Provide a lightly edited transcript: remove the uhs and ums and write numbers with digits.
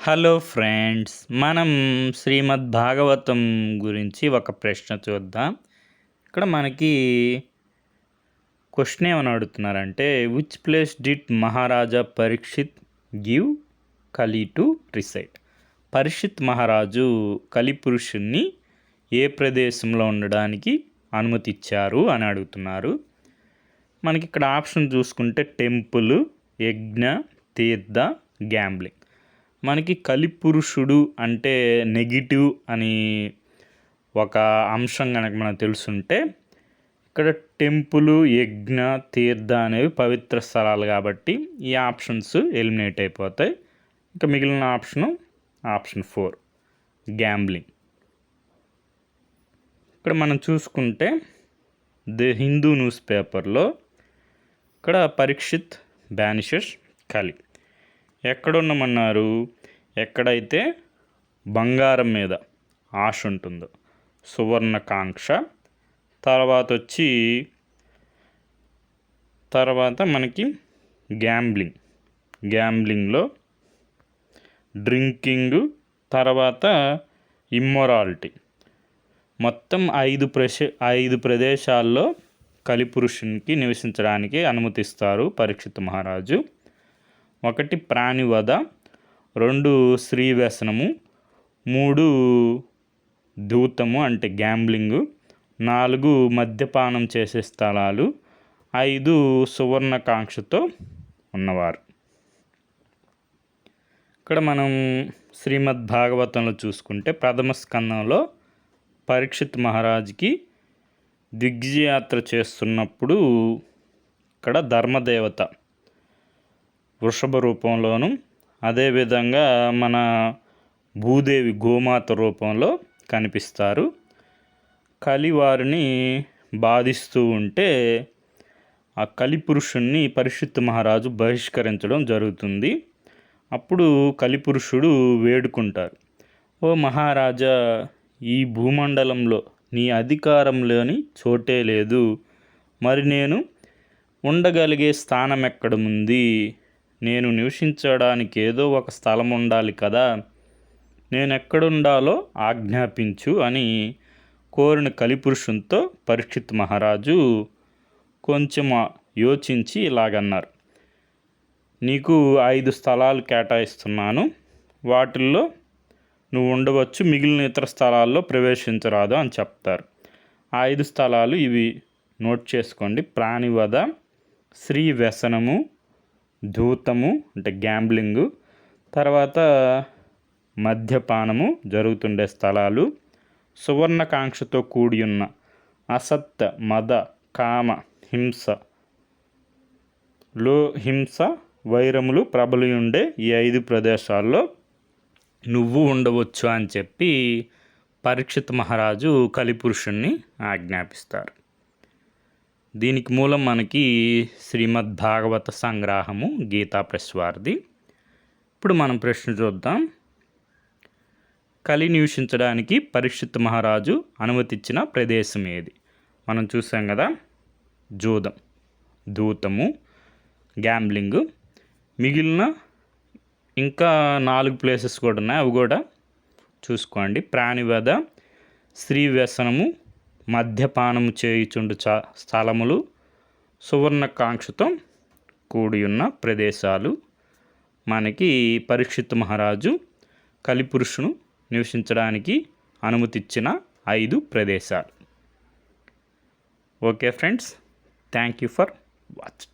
Hello friends, మనం శ్రీమద్ భాగవతం గురించి ఒక ప్రశ్న చూద్దాం. ఇక్కడ మనకి క్వశ్చన్ ఏమని అడుగుతున్నారంటే, which place did Maharaja Parikshit give Kali to reside? Parikshit మహారాజు కలిపురుషుణ్ణి ఏ ప్రదేశంలో ఉండడానికి అనుమతిచ్చారు అని అడుగుతున్నారు. మనకి ఇక్కడ ఆప్షన్ చూసుకుంటే టెంపుల్, యజ్ఞ, తీర్థ, గ్యాంబ్లింగ్. మనకి కలిపురుషుడు అంటే నెగిటివ్ అని ఒక అంశం కనుక మనకు తెలుసుంటే, ఇక్కడ టెంపుల్, యజ్ఞ, తీర్థ అనేవి పవిత్ర స్థలాలు కాబట్టి ఈ ఆప్షన్స్ ఎలిమినేట్ అయిపోతాయి. ఇంకా మిగిలిన ఆప్షన్ 4 గ్యాంబ్లింగ్. ఇక్కడ మనం చూసుకుంటే ది హిందూ న్యూస్ పేపర్లో ఇక్కడ పరీక్షిత్ బ్యానిషెస్ కలి. ఎక్కడున్నామన్నారు? ఎక్కడైతే బంగారం మీద ఆశ ఉంటుందో, సువర్ణకాంక్ష. తర్వాత మనకి గ్యాంబ్లింగ్లో డ్రింకింగ్, తర్వాత ఇమ్మొరాలిటీ. మొత్తం 5 ప్రదేశాల్లో కలిపురుషునికి నివసించడానికి అనుమతిస్తారు పరీక్షిత్ మహారాజు. 1 ప్రాణివధ, 2 స్త్రీ వ్యసనము, 3 ధూతము అంటే గ్యాంబ్లింగు, 4 మద్యపానం చేసే స్థలాలు, 5 సువర్ణకాంక్షతో ఉన్నవారు. ఇక్కడ మనం శ్రీమద్ భాగవతంలో చూసుకుంటే ప్రథమ స్కందంలో పరీక్షిత్ మహారాజుకి దిగ్విజయాత్ర చేస్తున్నప్పుడు ఇక్కడ ధర్మదేవత వృషభ రూపంలోను, అదేవిధంగా మన భూదేవి గోమాత రూపంలో కనిపిస్తారు. కలి వారిని బాధిస్తూ ఉంటే ఆ కలిపురుషుణ్ణి పరీక్షిత్ మహారాజు బహిష్కరించడం జరుగుతుంది. అప్పుడు కలిపురుషుడు వేడుకుంటారు, ఓ మహారాజా, ఈ భూమండలంలో నీ అధికారంలోని చోటే లేదు. మరి నేను ఉండగలిగే స్థానం ఎక్కడుంది? నేను నివసించడానికి ఏదో ఒక స్థలం ఉండాలి కదా. నేను ఎక్కడుండాలో ఆజ్ఞాపించు అని కోరిన కలిపురుషునితో పరీక్షిత్ మహారాజు కొంచెం యోచించి ఇలాగన్నారు, నీకు 5 స్థలాలు కేటాయిస్తున్నాను, వాటిల్లో నువ్వు ఉండవచ్చు, మిగిలిన ఇతర స్థలాల్లో ప్రవేశించరాదు అని చెప్తారు. 5 స్థలాలు ఇవి నోట్ చేసుకోండి: ప్రాణివధ, స్త్రీ వ్యసనము, ధూతము అంటే గ్యాంబ్లింగు, తర్వాత మద్యపానము జరుగుతుండే స్థలాలు, సువర్ణకాంక్షతో కూడి ఉన్న అసత్య, మద, కామ, హింస, వైరములు ప్రబలి ఉండే ఈ 5 ప్రదేశాల్లో నువ్వు ఉండవచ్చు అని చెప్పి పరీక్షిత్ మహారాజు కలిపురుషుణ్ణి ఆజ్ఞాపిస్తారు. దీనికి మూలం మనకి శ్రీమద్ భాగవత సంగ్రహము, గీతా ప్రెస్ వారిది. ఇప్పుడు మనం ప్రశ్న చూద్దాం. కలి నివసించడానికి పరీక్షిత్ మహారాజు అనుమతిచ్చిన ప్రదేశం ఏది? మనం చూసాం కదా, జూదం, ధూతము, గ్యాంబ్లింగు. మిగిలిన ఇంకా 4 ప్లేసెస్ కూడా ఉన్నాయి, అవి కూడా చూసుకోండి: ప్రాణివధ, స్త్రీ వ్యసనము, మద్యపానము చేయుచుండు స్థలములు, సువర్ణకాంక్షతో కూడి ఉన్న ప్రదేశాలు. మనకి పరీక్షిత్ మహారాజు కలిపురుషును నివసించడానికి అనుమతిచ్చిన 5 ప్రదేశాలు. Okay friends, thank you for watching.